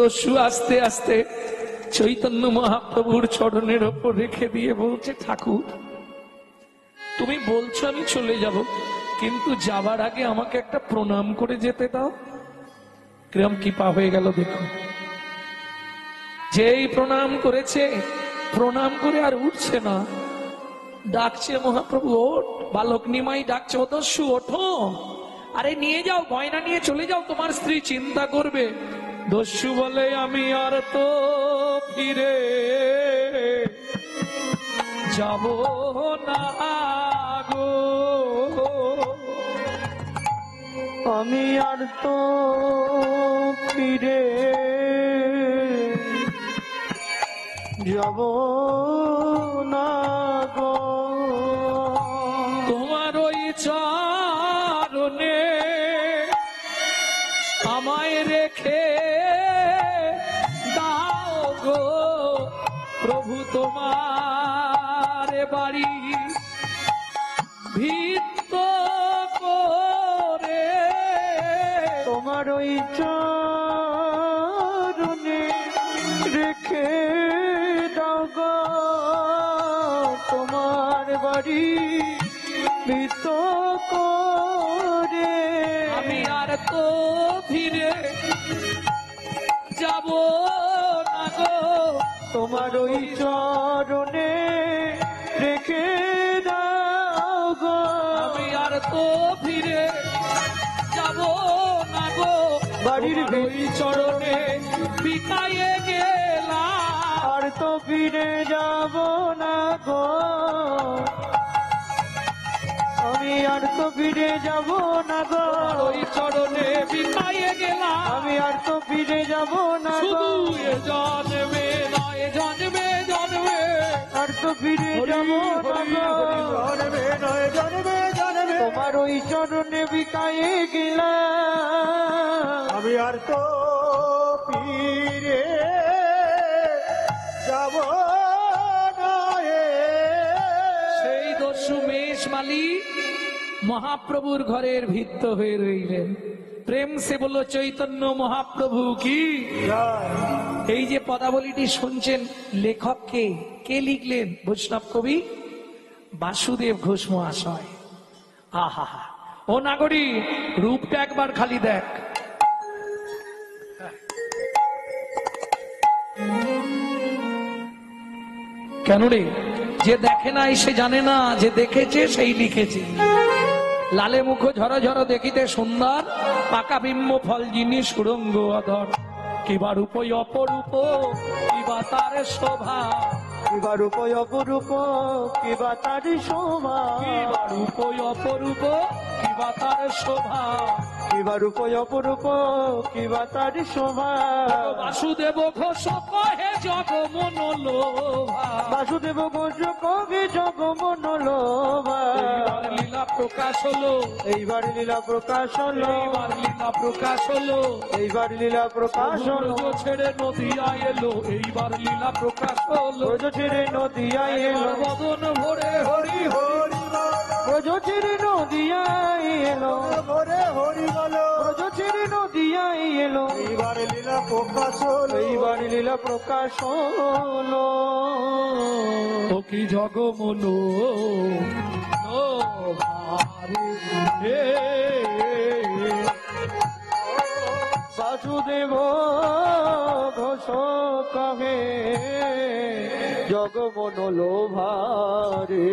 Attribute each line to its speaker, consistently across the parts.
Speaker 1: দস্যু আস্তে আস্তে চৈতন্য মহাপ্রভুর চরণের ওপর রেখে দিয়ে বলছে, ঠাকুর তুমি বলছো আমি চলে যাব, কিন্তু যাবার আগে আমাকে একটা প্রণাম করে যেতে দাও। কিরম কৃপা হয়ে গেল দেখো। যেই প্রণাম করেছে, প্রণাম করে আর উঠছে না, ডাকছে মহাপ্রভু ওঠ। বালক নিমাই ডাকছে, ও দস্যু ওঠো, আরে নিয়ে যাও, গয়না নিয়ে চলে যাও, তোমার স্ত্রী চিন্তা করবে। দস্যু বলে, আমি আর তো ফিরে যাব না গো,
Speaker 2: আমি আর তো ফিরে যাব না গো,
Speaker 1: তোমার ওই চরণে আমায় রেখে দাও গো প্রভু, তোমার বাড়ি ভিত্ত করে,
Speaker 2: তোমার ওই চরণে রেখে দাও গো তোমার বাড়ি ভিত করে,
Speaker 1: আমি আর তো ফিরে যাব না গো,
Speaker 2: তোমার ওই চরণে রেখে দাও গো,
Speaker 1: আমি আর তো ফিরে যাব না গো,
Speaker 2: বাড়ির
Speaker 1: ওই চরণে বিকায়ে গেলাম,
Speaker 2: আর তো ফিরে যাব না গো, আমি আর তো ফিরে যাব না গো,
Speaker 1: ওই চরণে বিকায়ে গেলাম,
Speaker 2: আমি আর তো ফিরে যাব না গো,
Speaker 1: শুধু এ জন্মে নয় জন্মে জন্মে,
Speaker 2: আর তো ফিরে যাব না গো,
Speaker 3: জন্মে নয় জন্মে জন্মে
Speaker 2: তোমার ওই চরণে বিকায়ে গেলাম,
Speaker 3: আমি আর তো ফিরে যাব না।
Speaker 1: সেই দস্যু মেষমালী মহাপ্রভুর ঘরের ভিত্ত হয়ে রইলেন। প্রেম সে বলল চৈতন্য মহাপ্রভু কি। এই যে পদাবলীটি শুনছেন, লেখক কে, কে লিখলেন? বৈষ্ণব কবি বাসুদেব ঘোষ মহাশয়। আহা হা, ও নাগরী রূপটা একবার খালি দেখ। কেন রে? যে দেখে নাই সে জানে না, যে দেখেছে সেই লিখেছে। লালে মুখ ঝর ঝর দেখিতে সুন্দর, পাকা বিম্ব ফল জিনিস সুরঙ্গ অধর, কিবা রূপ অপরূপ কিবা তার শোভা,
Speaker 2: কিবা রূপ অপরূপ কিবা তার শোভা,
Speaker 1: কিবা রূপ অপরূপ কিবা তার শোভা,
Speaker 2: কিবা রূপ অপরূপ কিবা তার শোভা,
Speaker 1: বাসুদেব ঘোষ কহে জগমন লোভা,
Speaker 2: বাসুদেব ঘোষ কবি জগমন লোভা,
Speaker 1: এইবার লীলা প্রকাশ হলো,
Speaker 2: এইবার লীলা প্রকাশ হলো,
Speaker 1: এইবার লীলা প্রকাশ হলো,
Speaker 2: এইবার লীলা প্রকাশ হলো,
Speaker 1: ব্রজ ছেড়ে নদিয়া এলো, এইবার লীলা প্রকাশ হলো,
Speaker 2: ব্রজ ছেড়ে নদিয়ায় এলো,
Speaker 1: বদন ভরে হরি
Speaker 3: হরি
Speaker 2: ব্রজ ছেড়ে নদিয়ায় এলো,
Speaker 3: হরে হরি বলো,
Speaker 2: ব্রজ ছেড়ে নদিয়ায় এলো,
Speaker 3: এইবার লীলা প্রকাশ হলো,
Speaker 2: এইবার লীলা প্রকাশ হলো,
Speaker 1: ও কি জগমন
Speaker 2: বাসুদেব ঘোষ কহে জগমন লোভারে,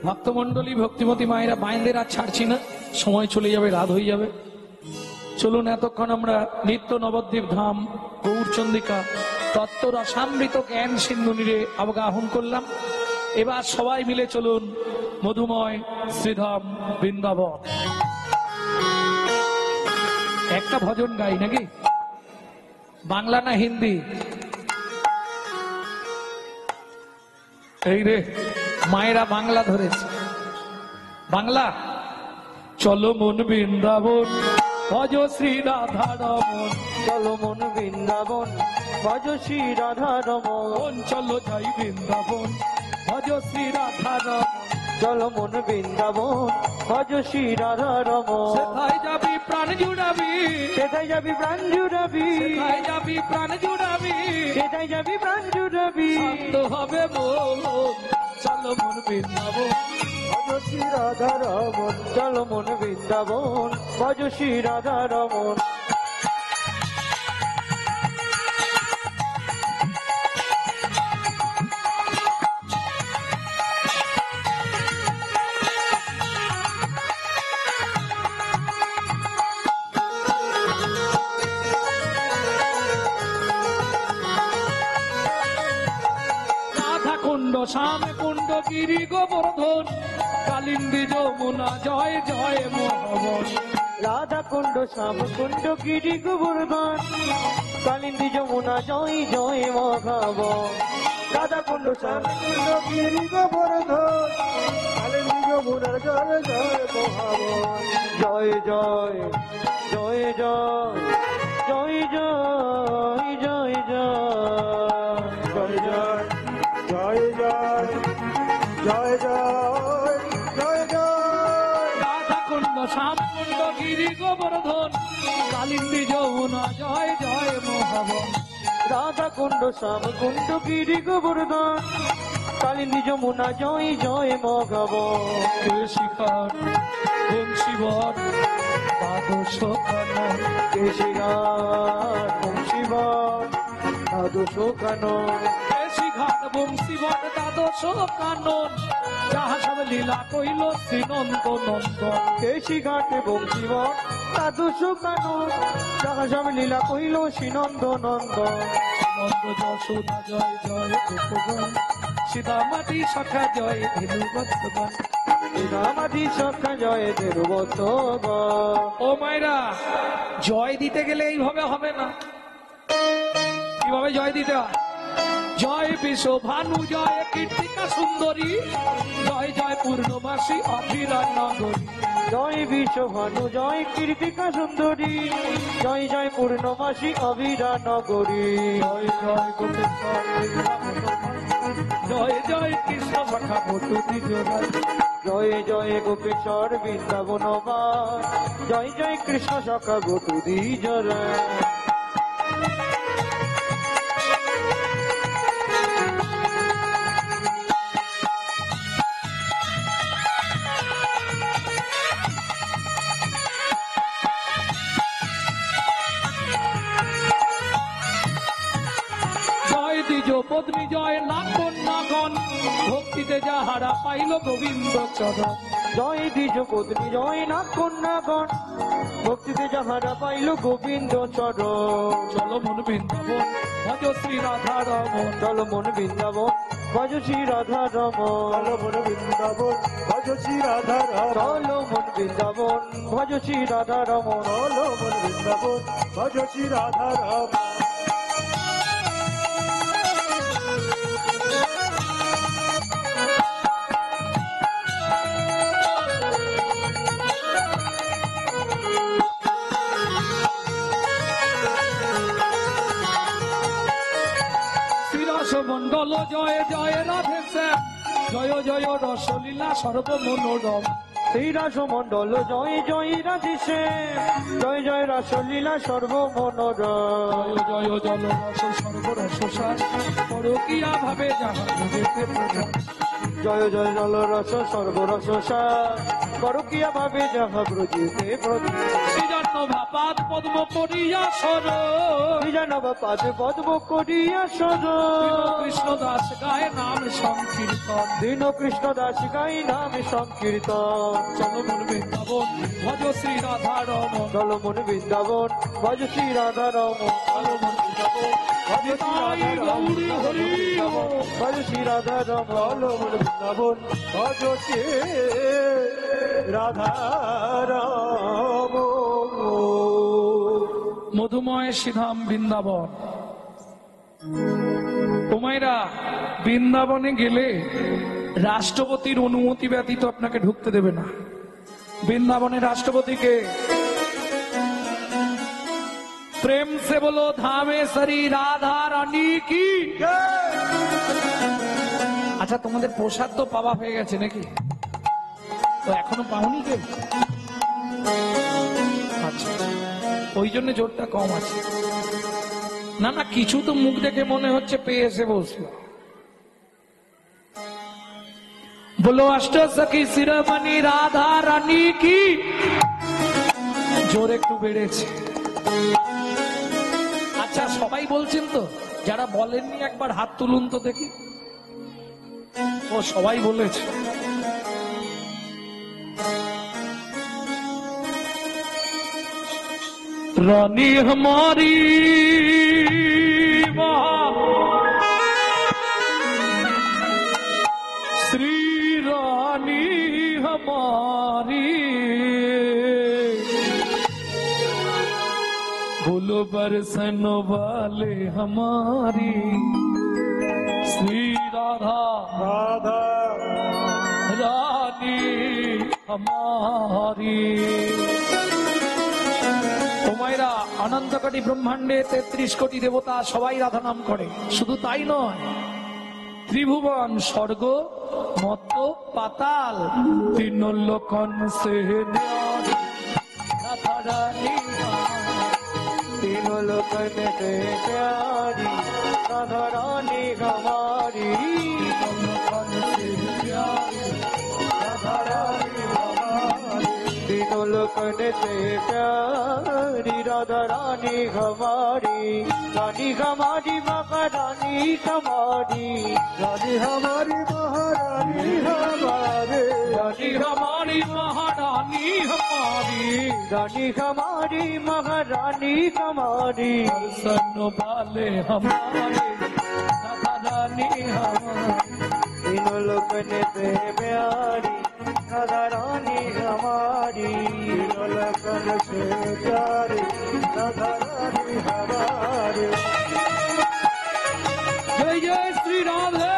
Speaker 1: ভক্তমন্ডলী ভক্তিমতী মায়েরা বাইন্দের আর ছাড়ছি না, সময় চলে যাবে, রাত হয়ে যাবে। চলুন এতক্ষণ আমরা নিত্য নবদ্বীপ ধাম গৌরচন্দিকা তত্ত্ব রসামৃত জ্ঞান সিন্ধু নীরে অবগাহন করলাম। এবার সবাই মিলে চলুন মধুময় শ্রীধাম বৃন্দাবন। একটা ভজন গাই নাকি? বাংলা না হিন্দি? এই রে মায়েরা বাংলা ধরেছে। বাংলা। চলো মন বৃন্দাবন ভজ শ্রী রাধা রমন,
Speaker 2: চলো মন বৃন্দাবন ভজ শ্রী রাধা রমন,
Speaker 1: চলো যাই বৃন্দাবন ভজ শ্রী রাধা রমন।
Speaker 2: চলো মন বৃন্দাবন ভজ শ্রী রাধা রমন।
Speaker 1: সেথায় যাবি প্রাণ জুড়াবি,
Speaker 2: সেটাই যাবি প্রাণ জুড়াবি,
Speaker 1: সেথায় যাবি প্রাণ জুড়াবি,
Speaker 2: সেটাই যাবি প্রাণ জুড়াবি।
Speaker 1: শান্ত হবে মন, চলো মন বৃন্দাবন।
Speaker 3: ভজ শ্রী রাধা রমন।
Speaker 2: চলো মন বৃন্দাবন ভজ শ্রী রাধা রমন।
Speaker 1: রাধা কুণ্ড শ্যাম কুণ্ড গিরি গোবর্ধন, কালিন্দী যমুনা জয় জয় মোহন।
Speaker 2: রাধা কুণ্ড শ্যাম কুণ্ড গিরি গোবর্ধন, কালিন্দী যমুনা জয় জয় মহাবন। রাধা কুণ্ড শ্যাম
Speaker 3: কুণ্ড গিরি গোবর্ধন, কালিন্দী যমুনার জয় জয় মহাবন।
Speaker 2: জয় জয় জয় জয় জয় জয় জয় জয়
Speaker 3: জয় জয় জয় জয় জয় জয় জয় জয়।
Speaker 1: রাধা কুণ্ড শ্যাম কুণ্ড গিরি গোবর্ধন, কালিন্দী যমুনা জয় জয় মোহন।
Speaker 2: রাধা কুণ্ড শ্যাম কুণ্ড গিরি গোবর্ধন, কালিন্দী যমুনা জয় জয় মহাবন।
Speaker 1: শিখর বংশীবর দ্বাদশ কানন,
Speaker 2: কেশিঘাট বংশীবন দ্বাদশ কানন।
Speaker 1: ঘাট বংশীবর দ্বাদশ কানন, যাহা সব লীলা কইল শ্রীনন্দ নন্দন।
Speaker 2: কেশিঘাট বংশীবন দ্বাদশ কানন, যাহা সব লীলা কইল শ্রীনন্দ নন্দন।
Speaker 1: নন্দ যশোদা জয় জয় গোপগণ, সীতামাটি সখা জয় ধেনু বৎসগণ।
Speaker 2: রামাধি সখা জয় দেবত।
Speaker 1: ও মায়েরা, জয় দিতে গেলে এইভাবে হবে না। কিভাবে জয় দিতে হয়? জয় বিশ্ব ভানু জয় কীর্তিকা সুন্দরী, জয় জয় পূর্ণবাসী অভিরান নগরী।
Speaker 2: জয় বিশ্বভানু জয় কীর্তিকা সুন্দরী, জয় জয় পূর্ণমাসী অভিরা নগরী।
Speaker 1: জয় জয় গোপেশ্বর জয় জয় কৃষ্ণ সখা বটুতি জোড়ায়।
Speaker 2: জয় জয় গোপেশ্বর বৃন্দাবন বাস, জয় জয় কৃষ্ণ সখা গোটুদি জরা।
Speaker 1: জয় দ্বিজ পত্নী জয় নাগন নাগন, ভক্তিতে যাহারা পাইল গোবিন্দ চরণ।
Speaker 2: জয় দ্বিজ পত্নী জয় নাগ কন্যাগণ, ভক্তিতে যাহারা পাইল গোবিন্দ চরণ।
Speaker 1: চলো মন বৃন্দাবন ভজ শ্রী রাধা রমন।
Speaker 2: চল মন বৃন্দাবন ভজ শ্রী রাধা রমন।
Speaker 3: চলো মন বৃন্দাবন ভজ শ্রী রাধা রমন।
Speaker 2: চল মন বৃন্দাবন ভজ শ্রী রাধা রমন।
Speaker 3: চলো মন বৃন্দাবন ভজ শ্রী রাধা রমন।
Speaker 1: শ্রীরস মন্ডল জয় জয় রাধে শ্যাম, জয় জয় রসলীলা সর্বমনোরম।
Speaker 2: শ্রীরাস মন্ডল জয় জয় রাধিসে, জয় জয় রাসলীলা সর্বমনোরম।
Speaker 1: জয় জয় জল রস সর্বরসার, পরকিয়া ভাবে যাহা ভোগেতে প্রধান।
Speaker 2: জয় জয় জল রস সর্বরস সার, করকিয়া ভাবে যাহা ব্রজিতে প্রধান।
Speaker 1: শ্রীজন্য ভাপাত পদ্ম করিয়া সর,
Speaker 2: বিজানব পাদ পদ্ম করিয়া সর।
Speaker 1: কৃষ্ণ দাস গায়ে নাম সংকীর্তন।
Speaker 2: দীন কৃষ্ণ দাস গাই নাম সংকীর্তন।
Speaker 1: চলো মন বৃন্দাবন ভজ শ্রী রাধা রমন।
Speaker 2: চল মন বৃন্দাবন ভজ শ্রী রাধা রমন।
Speaker 1: চলো মন বৃন্দাবন ভজ তাই গৌরী হরি নমঃ।
Speaker 2: ভজ শ্রী রাধা রমন।
Speaker 3: চলো মন বৃন্দাবন ভজ শ্রী রাধা রমন।
Speaker 1: মধুময় শ্রীধাম বৃন্দাবন। তোমায়রা বৃন্দাবনে গেলে রাষ্ট্রপতির অনুমতি ব্যতীত আপনাকে ঢুকতে দেবে না। বৃন্দাবনের রাষ্ট্রপতিকে প্রেম সে বলো ধামে সরি রাধা রানী কি। আচ্ছা, তোমাদের প্রসাদ তো পাওয়া হয়ে গেছে নাকি? তো এখনো পাওনি কেউ? আচ্ছা, ওই জন্য জোরটা কম আছে। না না, কিছু তো মুখ দেখে মনে হচ্ছে পেয়ে এসে বসলো। বলো অষ্ট সখী শিরোমণি রাধা রানী কি, জোর একটু বেড়েছে। আচ্ছা, সবাই বলছেন তো? যারা বলেননি একবার হাত তুলুন তো দেখি। ও সবাই বলেছে। रानी हमारी श्री रानी हमारी, बोलो बरसन वाले हमारी श्री राधा
Speaker 3: राधा
Speaker 1: रानी हमारी। তোমায়রা অনন্ত কোটি ব্রহ্মাণ্ডে 33 কোটি দেবতা সবাই রাধা নাম করে। শুধু তাই নয়, ত্রিভুবন স্বর্গ মত্ত পাতাল তিন লোকন সে রাধা রানী,
Speaker 2: तीनों लोकन से प्यारी राधा रानी हमारी, तीनों लोकन से प्यारी राधा रानी हमारी, रानी हमारी महारानी हमारी,
Speaker 3: रानी हमारी महारानी हमारे,
Speaker 1: रानी हमारी महारानी हमारी,
Speaker 2: रानी हमारी महारानी हमारी,
Speaker 1: दर्शन वाले हमारे राधा रानी हमारी,
Speaker 2: तीनों लोकन से प्यारी राधा रानी हमारी,
Speaker 3: तीनों लोकन से प्यारी राधा रानी हमारे।
Speaker 1: जय जय श्री राधे।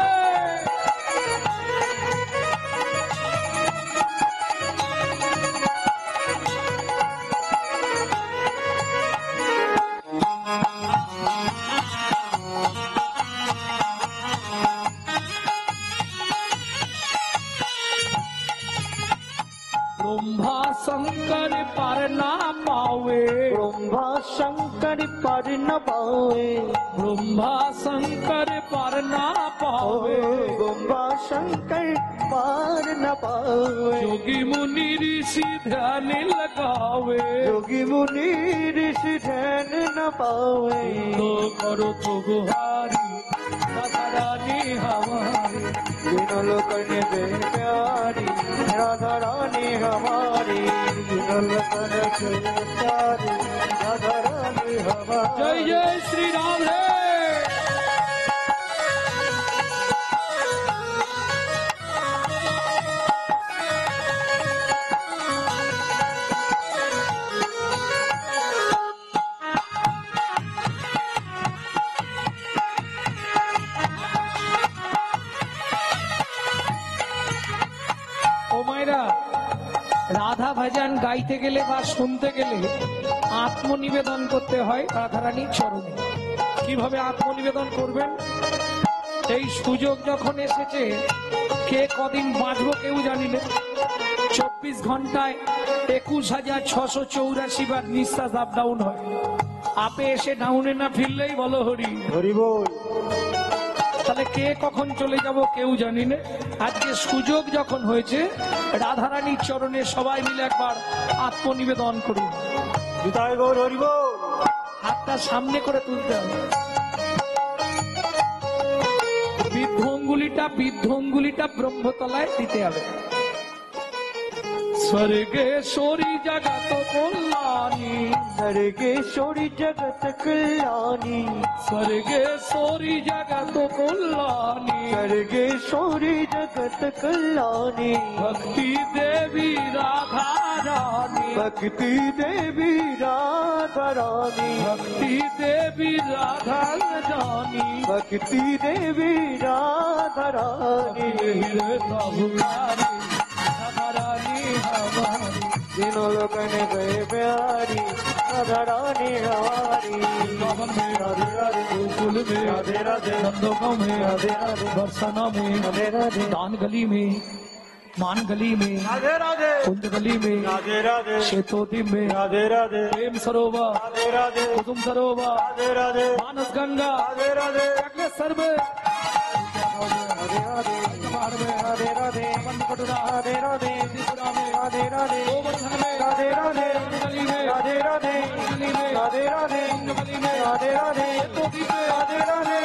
Speaker 1: ब्रह्मा शंकर पर ना पावे,
Speaker 2: ब्रह्मा शंकर पर न पावे,
Speaker 1: ब्रह्मा शंकर पर ना पावे,
Speaker 2: ब्रह्मा शंकर पार न पावे,
Speaker 1: योगी मुनि ऋषि ध्यान लगावे,
Speaker 2: योगी मुनि ऋषि ध्यान न पावे,
Speaker 1: तो करो तो गुहारी राधा रानी हमारी,
Speaker 2: तीनों लोकन से प्यारी राधा रानी हमारी,
Speaker 3: तीनों लोकन से प्यारी राधा रानी हमारे।
Speaker 1: जय जय श्री राधे। ও মায়েরা, রাধা ভজন গাইতে গেলে বা শুনতে গেলে আত্মনিবেদন করতে হয় রাধারানীর চরণে। কিভাবে আত্মনিবেদন করবেন? এই সুযোগ যখন এসেছে, কে কদিন বাঁচবো কেউ জানি না। 24 ঘন্টায় 21,684 বার নিঃশ্বাস আপ ডাউন হয়। আপে এসে ডাউনে না ফিরলেই বলো হরি
Speaker 3: হরি বল।
Speaker 1: তাহলে কে কখন চলে যাব কেউ জানি না। আজকে সুযোগ যখন হয়েছে, রাধারানীর চরণে সবাই মিলে একবার আত্মনিবেদন করুন।
Speaker 3: বিদায় গৌর হরি বল।
Speaker 1: হাতটা সামনে করে তুলতে হবে। বৃদ্ধ অঙ্গুলিটা ব্রহ্মতলায় দিতে হবে। স্বর্গেশ্বরী জগত কল্যাণী,
Speaker 2: सर्गेश्वरी जगत कल्याणी,
Speaker 1: स्वर्गेश्वरी जगत कल्याणी,
Speaker 2: सर्गेश्वरी जगत कल्याणी,
Speaker 1: भक्ति देवी राधा रानी,
Speaker 2: भक्ति देवी राधा रानी,
Speaker 1: भक्ति देवी राधा रानी,
Speaker 2: भक्ति देवी राधा रानी,
Speaker 1: राधा रानी हमारी,
Speaker 2: तीनों लोगन गए प्यारी राधा रानी हमारी
Speaker 1: वृंदावन में
Speaker 3: राधे राधे
Speaker 1: गोकुल में
Speaker 3: राधे राधे
Speaker 1: नंदगांव में
Speaker 3: राधे राधे
Speaker 1: बरसाना में
Speaker 2: राधे राधे
Speaker 1: दान गली में मान गली में
Speaker 3: राधे राधे
Speaker 1: कुंज गली में
Speaker 3: राधे राधे
Speaker 1: शेतोदी में
Speaker 3: राधे राधे
Speaker 1: प्रेम सरोवर
Speaker 3: राधे राधे
Speaker 1: कुसुम सरोवर
Speaker 3: राधे राधे
Speaker 1: मानस गंगा
Speaker 3: राधे राधे
Speaker 1: अग्लेसर में
Speaker 2: राधे राधे
Speaker 1: पहाड़ में
Speaker 2: राधे राधे
Speaker 1: कटुरा
Speaker 2: राधे राधे
Speaker 1: त्रिपुरा में
Speaker 2: राधे राधे
Speaker 1: गोवर्धन में
Speaker 2: राधे राधे
Speaker 1: गली में
Speaker 2: राधे राधे
Speaker 1: गली में
Speaker 2: राधे राधे
Speaker 1: गली में
Speaker 2: राधे राधे
Speaker 1: शेतोदी में
Speaker 2: राधे राधे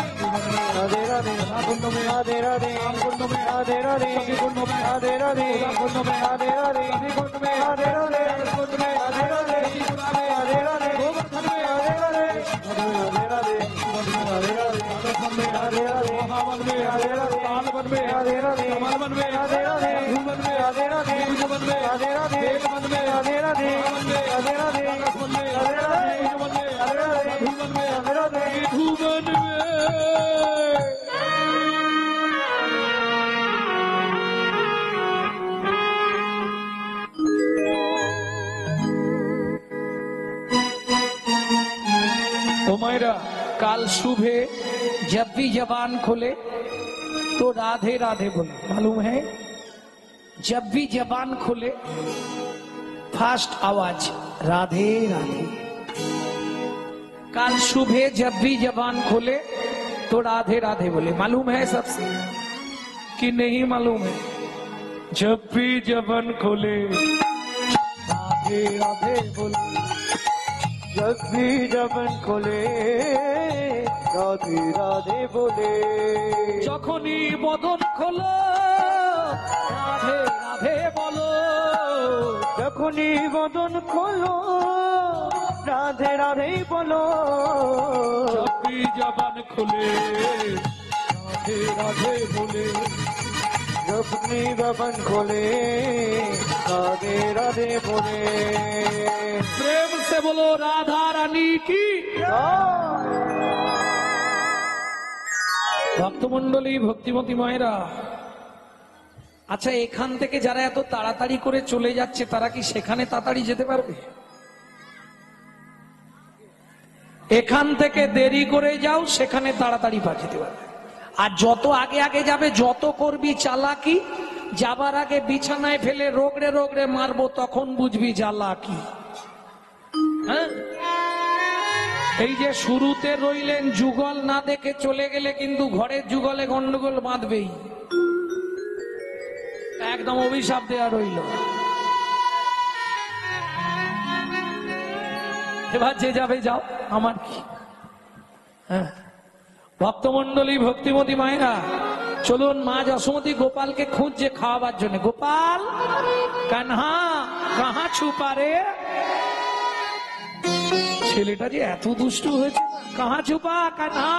Speaker 2: राधे राधे
Speaker 1: कुंड में
Speaker 2: राधे राधे
Speaker 1: कुंड में
Speaker 2: राधे राधे
Speaker 1: सभी कुंड में
Speaker 2: राधे राधे
Speaker 1: कुंड में
Speaker 2: राधे राधे
Speaker 1: सभी कुंड में
Speaker 2: राधे राधे
Speaker 1: कुंड में
Speaker 2: राधे राधे
Speaker 1: त्रिपुरा में
Speaker 2: राधे राधे
Speaker 1: गोवर्धन में
Speaker 2: राधे राधे राधे राधे
Speaker 3: राधे राधे
Speaker 1: राजस्थान में
Speaker 2: राधे राधे
Speaker 1: महावन में
Speaker 2: राधे राधे
Speaker 1: तालवन में
Speaker 2: राधे राधे
Speaker 1: कमलवन में
Speaker 2: राधे राधे
Speaker 1: धूवन में
Speaker 2: राधे राधे
Speaker 1: भुजवन में
Speaker 2: राधे राधे
Speaker 1: वेगवन में
Speaker 2: राधे राधे
Speaker 1: महावन में
Speaker 2: राधे राधे
Speaker 1: राजस्थान में
Speaker 2: राधे राधे
Speaker 1: भुजवन में
Speaker 2: राधे राधे
Speaker 1: धूवन में
Speaker 2: राधे राधे
Speaker 1: धूवन में तो मेरा काल सुबह जब भी जबान खोले तो राधे राधे बोले, मालूम है? जब भी जबान खोले फास्ट आवाज राधे राधे। काल सुबह जब भी जबान खोले तो राधे राधे बोले, मालूम है सबसे कि नहीं मालूम है? जब भी जबान खोले राधे राधे बोले,
Speaker 2: जब भी जबन खोले राधे राधे बोले
Speaker 1: যখনই বদন খোলো রাধে রাধে বলো,
Speaker 2: যখনই বদন খোলো রাধে রাধে বলো
Speaker 1: জপি জবান খুলে রাধে রাধে বলে,
Speaker 2: যখনই বদন খোলে রাধে রাধে বলে
Speaker 1: প্রেম সে বলো রাধা রানী কি। ভক্তমন্ডলী ভক্তিমতী মায়েরা, আচ্ছা এখান থেকে যারা এত তাড়াতাড়ি করে চলে যাচ্ছে তারা কি সেখানে তাড়াতাড়ি যেতে পারবে? এখান থেকে দেরি করে যাও সেখানে তাড়াতাড়ি যেতে পারবে। আর যত আগে আগে যাবে যত করবি চালাকি, যাবার আগে বিছানায় ফেলে রোগড়ে রোগড়ে মারবো তখন বুঝবি জ্বালাকি। হ্যাঁ, এই যে শুরুতে রইলেন যুগল না দেখে চলে গেলে কিন্তু ঘরের যুগলে গন্ডগোল বাঁধবেই, একদম অভিশাপ দেয়া রইল। এবার যে যাবে যাও, আমার কি। হ্যাঁ, ভক্তমন্ডলী ভক্তিমতী মায়েরা চলুন, মা যশোমতী গোপালকে খুঁজছে খাওয়াবার জন্য। গোপাল কানহা কাহা ছুপা রে, ছেলেটা যে এত দুষ্টু হয়েছে, কাহা ছুপা কানহা।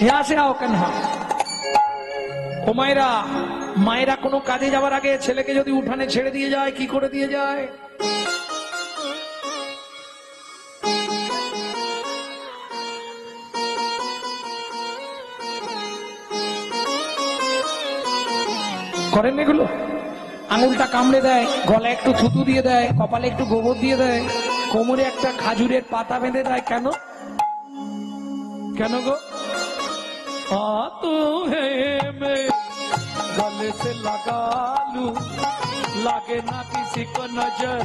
Speaker 1: यहाँ से आओ কানহা। ও মায়েরা, মায়েরা কোনো কাজে যাওয়ার আগে ছেলেকে যদি উঠানে ছেড়ে দিয়ে যায় কি করে দিয়ে যায়? করেন এগুলো? আঙুলটা কামড়ে দেয়, গলায় একটু থুতু দিয়ে দেয়, কপালে একটু গোবর দিয়ে দেয়, কোমরে একটা খাজুরের পাতা বেঁধে দেয়। কেন কেন গো? तो है मैं गले से लगा लूं, लागे ना किसी को नजर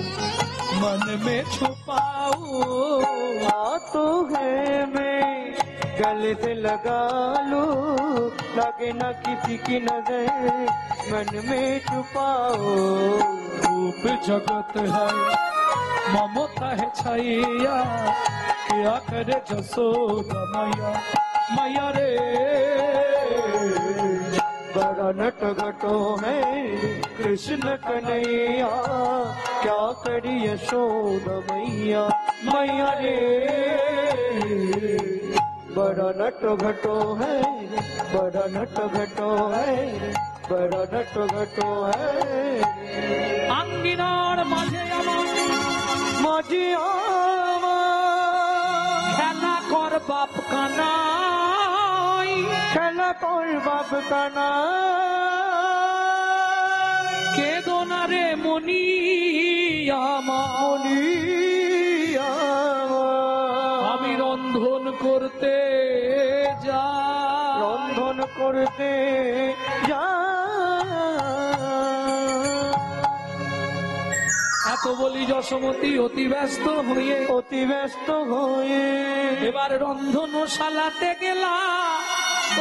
Speaker 1: मन में छुपाऊं।
Speaker 2: तो है मैं गले से लगा लूं, लगे ना किसी की नजर मन में छुपाओ।
Speaker 1: रूप जगत है ममता है छैया, क्या करे जसोदा मैया मैया रे।
Speaker 2: बड़ा नट घटो है कृष्ण कन्हैया, क्या करी यशोदा मैया मैया रे। बड़ा नट घटो है, बड़ा नट घटो है, बड़ा नट घटो है।
Speaker 1: আঙ্গিনার মাঝে আমার
Speaker 2: মাঝি আমার
Speaker 1: খেলা কর বাপ কানাই,
Speaker 2: बाप का नाम
Speaker 1: কেদো না রে মনি আমার, আমি রন্ধন করতে যা,
Speaker 2: রন্ধন করতে যা।
Speaker 1: এত বলি যশোমতী অতি ব্যস্ত হয়ে,
Speaker 2: অতি ব্যস্ত হয়ে
Speaker 1: এবার রন্ধনশালাতে গেলা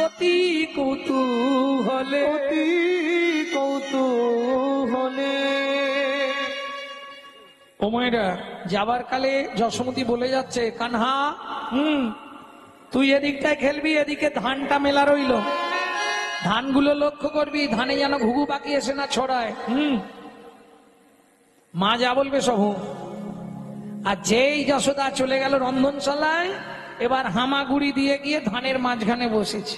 Speaker 1: অতি কৌতূহলে,
Speaker 2: অতি কৌতূহলে।
Speaker 1: ওমাইরা যাবার কালে যশোমতী বলে যাচ্ছে, কানহা তুই এদিকটায় খেলবি, এদিকে ধানটা মেলা রইল, ধানগুলো লক্ষ্য করবি, ধানে যেন ঘুঘু পাখি এসে না ছড়ায়। মা যা বলবে সব। আর যেই যশোদা চলে গেল রন্ধনশালায়, এবার হামাগুড়ি দিয়ে গিয়ে ধানের মাঝখানে বসেছে,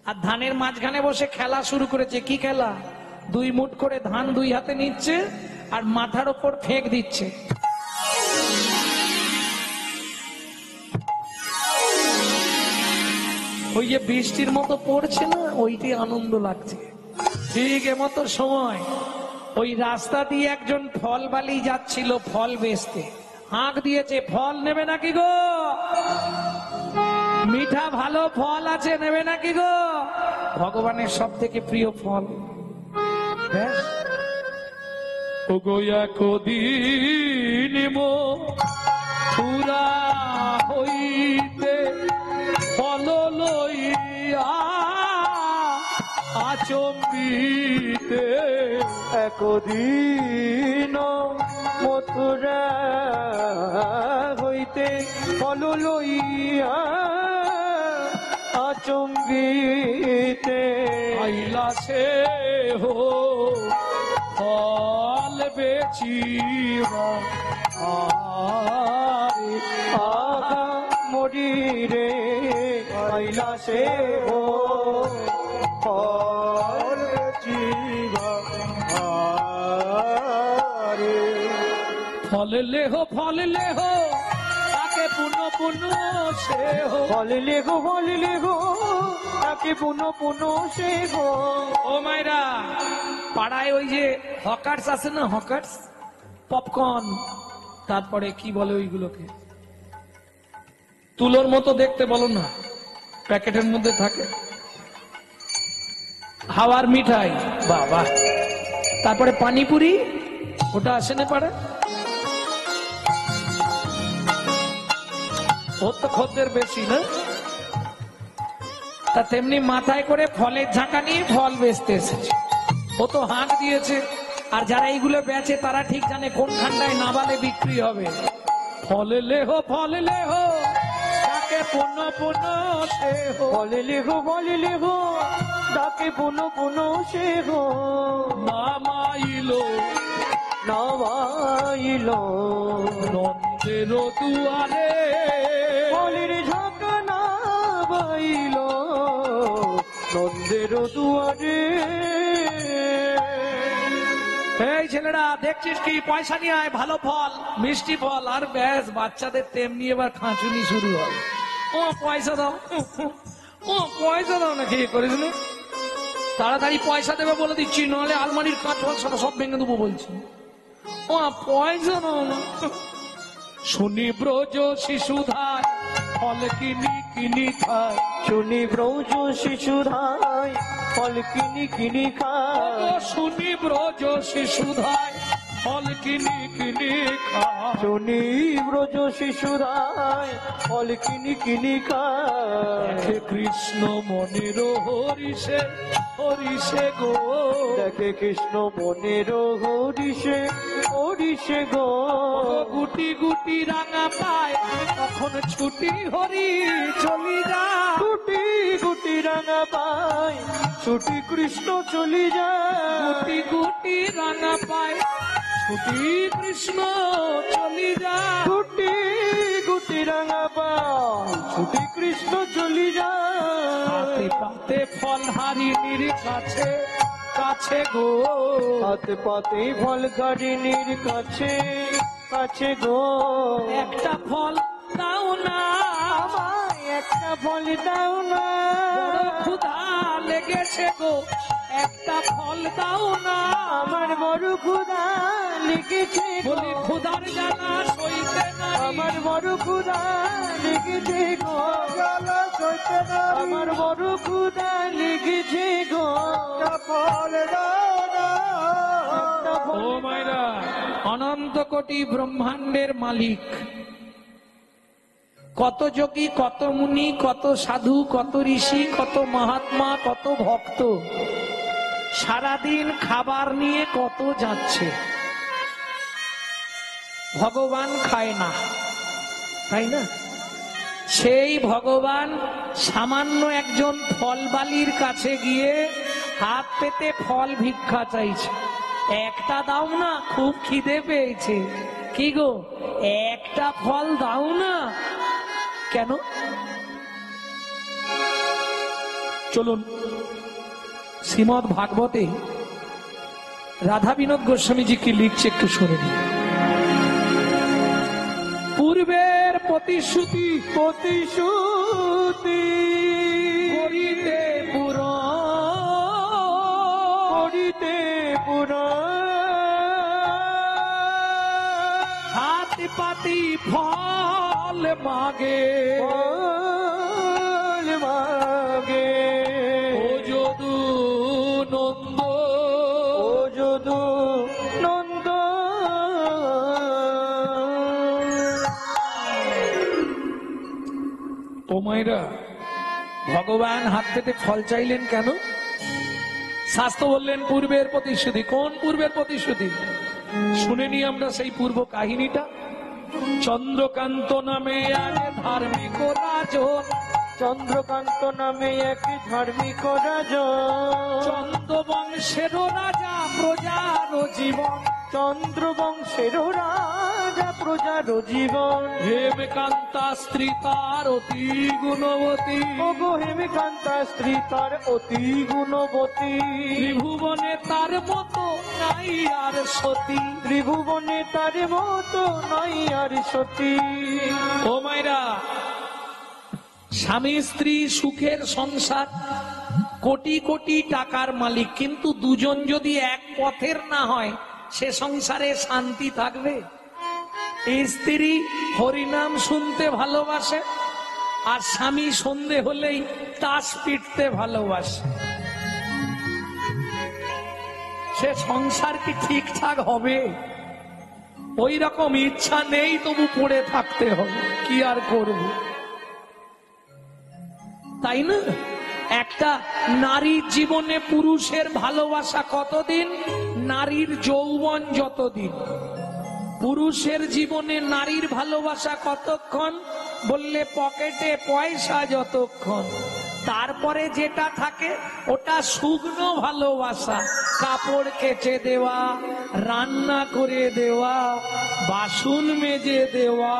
Speaker 1: আর ধানের মাঝখানে বসে খেলা শুরু করেছে। কি খেলা? 2 মুঠ করে ধান 2 হাতে নিচ্ছে আর মাথার ওপর ফেক দিচ্ছে। ওই যে বৃষ্টির মতো পড়ছে না, ওইটি আনন্দ লাগছে। ঠিক এমতো সময় ওই রাস্তা দিয়ে একজন ফল বালি যাচ্ছিল ফল বেচতে, হাঁক দিয়েছে, ফল নেবে নাকি গো? মিঠা ভালো ফল আছে, নেবে নাকি গো? ভগবানের সব থেকে প্রিয় ফল। ব্যাস, ও গোয়া কদিন পুরা হইতে ফল লইয়া আচম্বিতে,
Speaker 2: একদিন মথুরা হইতে ফল লইয়া আচম্বিতে,
Speaker 1: আইলা সে হো ফল বেচিবা আরে
Speaker 2: আগা মরি রে আইলা সে হো
Speaker 3: और जीवा आरे
Speaker 1: ফল লেহো ফল লেহো তাকে পুনঃ পুনঃ সে হো।
Speaker 2: ফল লেগো তাকে পুনঃ সে গো।
Speaker 1: ও মাইরা, পাড়ায় ওই যে হকার্স আছে না, হকার্স, পপকর্ন, তারপরে কি বলে ওইগুলোকে, তুলোর মতো দেখতে বলো না, প্যাকেটের মধ্যে থাকে, হাওয়ার মিঠাই, বাবা, তারপরে পানিপুরি, ওটা আসে না পারে, ওর তো খদ্দের বেশি না, তা তেমনি মাথায় করে ফলের ঝাঁকা নিয়ে ফল বেচতে এসেছে। ও তো হাঁক দিয়েছে, আর যারা এইগুলো বেচে তারা ঠিক জানে কোন ঠান্ডায় নাবালে বিক্রি হবে। ফল লেহো তাকে পুনঃ পুনঃ সে হো।
Speaker 2: ফল লেগো তাকে পুনঃ সে গো।
Speaker 1: নামাইলো
Speaker 2: নামাইলো
Speaker 1: নন্দের দুয়ারে,
Speaker 2: ফলের ঝাঁকা নামাইলো নন্দের দুয়ারে।
Speaker 1: এই ছেলেরা দেখছিস কি, পয়সা নিয়ে আয়, ভালো ফল, মিষ্টি ফল। আর ব্যাস, বাচ্চাদের তেমনি এবার খাঁচুনি শুরু হবে। ও পয়সা দাও, ও পয়সা দাও না, খেয়ে করিস না, তাড়াতাড়ি পয়সা দেবে বলে দিচ্ছি, নাহলে আলমারির কাঁচ ফল সব ভেঙে দেবো বলছি। ও পয়সা দাও না। শুনি ব্রজ শিশুধার ফল কিনি খায়,
Speaker 2: শুনি ব্রজ শিশুধায় ফল কিনি খায়।
Speaker 1: শুনি ব্রজ শিশুধার ফল কিনি খায়,
Speaker 2: শুনি ব্রজ শিশুরায় ফল কিনি খায়।
Speaker 1: দেখে কৃষ্ণ মনের হরিষে গো,
Speaker 2: দেখে কৃষ্ণ মনের হরিষে গো।
Speaker 1: গুটি গুটি রাঙা পায়, তখন ছুটি হরি চলি যায়,
Speaker 2: গুটি গুটি রাঙা পায় ছুটি কৃষ্ণ চলি যায়।
Speaker 1: গুটি গুটি রাঙা পায়, ছুটি কৃষ্ণ চলি যায়,
Speaker 2: গুটি গুটি রাঙা পায় ছুটি কৃষ্ণ চলি
Speaker 1: হাতে
Speaker 2: যায়।
Speaker 1: পাতে ফল হারিনীর কাছে গো,
Speaker 2: হাতে পাতে ফল গাড়িনীর কাছে গো।
Speaker 1: একটা ফল দাও না,
Speaker 2: আমায় একটা ফল দাও না,
Speaker 1: বড় ক্ষুধা লেগেছে গো, একটা ফল দাও না।
Speaker 2: আমার বড় ক্ষুধা লেগেছে গো,
Speaker 1: বলি ক্ষুধার জ্বালা সইতে নাই,
Speaker 2: আমার বড় ক্ষুধা লেগেছে গো,
Speaker 3: জ্বালা সইতে নাই,
Speaker 2: আমার বড় ক্ষুধা লেগেছে গো,
Speaker 3: একটা ফল দাও না।
Speaker 2: একটা ফল
Speaker 1: ও মায়েরা, অনন্ত কোটি ব্রহ্মাণ্ডের মালিক, কত যোগী, কত মুনি, কত সাধু, কত ঋষি, কত মহাত্মা, কত ভক্ত সারাদিন খাবার নিয়ে কত যাচ্ছে, ভগবান খায় না, তাই না? সেই ভগবান সামান্য একজন ফলবালির কাছে গিয়ে হাত পেতে ফল ভিক্ষা চাইছে, একটা দাও না, খুব খিদে পেয়েছে। কি গো, একটা ফল দাও না। কেন? চলুন শ্রীমদ ভাগবতে রাধা বিনোদ গোস্বামীজি কি লিখছে একটু শুনে নিন। পূর্বের প্রতিশ্রুতি
Speaker 2: প্রতিশ্রুতি
Speaker 1: করিতে পূরণ,
Speaker 2: করিতে
Speaker 1: হাত পাতি ফল মাগে,
Speaker 2: ফল মাগে,
Speaker 1: ও যদু নন্দ,
Speaker 2: ও যদু নন্দ।
Speaker 1: ও মায়েরা, ভগবান হাত পেতে ফল চাইলেন কেন? শাস্ত্র বললেন পূর্বের প্রতিশ্রুতি। কোন পূর্বের প্রতিশ্রুতি? শুনে নি আমরা সেই পূর্ব কাহিনীটা। চন্দ্রকান্ত নামে এক ধার্মিক রাজন,
Speaker 2: চন্দ্রকান্ত নামে এক ধার্মিক রাজন,
Speaker 1: চন্দ্র বংশের রাজা, প্রজার জীবন,
Speaker 2: চন্দ্রবংশের রাজা, প্রজার জীবন।
Speaker 1: হেমকান্তা স্ত্রী তার অতি গুণবতী,
Speaker 2: ওগো হেমকান্তা স্ত্রী তার অতি গুণবতী,
Speaker 1: ত্রিভুবনে তার মতো নাই আর সতী।
Speaker 2: ত্রিভুবনে তার মতো নাই আর সতী।
Speaker 1: ও মায়েরা, স্বামী স্ত্রী সুখের সংসার, কোটি কোটি টাকার মালিক, কিন্তু দুজন যদি এক পথের না হয় সে সংসারে শান্তি থাকবে? স্ত্রী হরিনাম শুনতে ভালোবাসে আর স্বামী সন্ধে হলেই তাস পিটতে ভালোবাসে, সে সংসার কি ঠিকঠাক হবে? ওই রকম ইচ্ছা নেই, তবু পড়ে থাকতে হবে, কি আর করব, তাই না? একটা নারীর জীবনে পুরুষের ভালোবাসা কতদিন? নারীর যৌবন যতদিন। পুরুষের জীবনে নারীর ভালোবাসা কতক্ষণ? বললে পকেটে পয়সা যতক্ষণ। তারপরে যেটা থাকে ওটা শুকনো ভালোবাসা, কাপড় কেচে দেওয়া, রান্না করে দেওয়া, বাসন মেজে দেওয়া,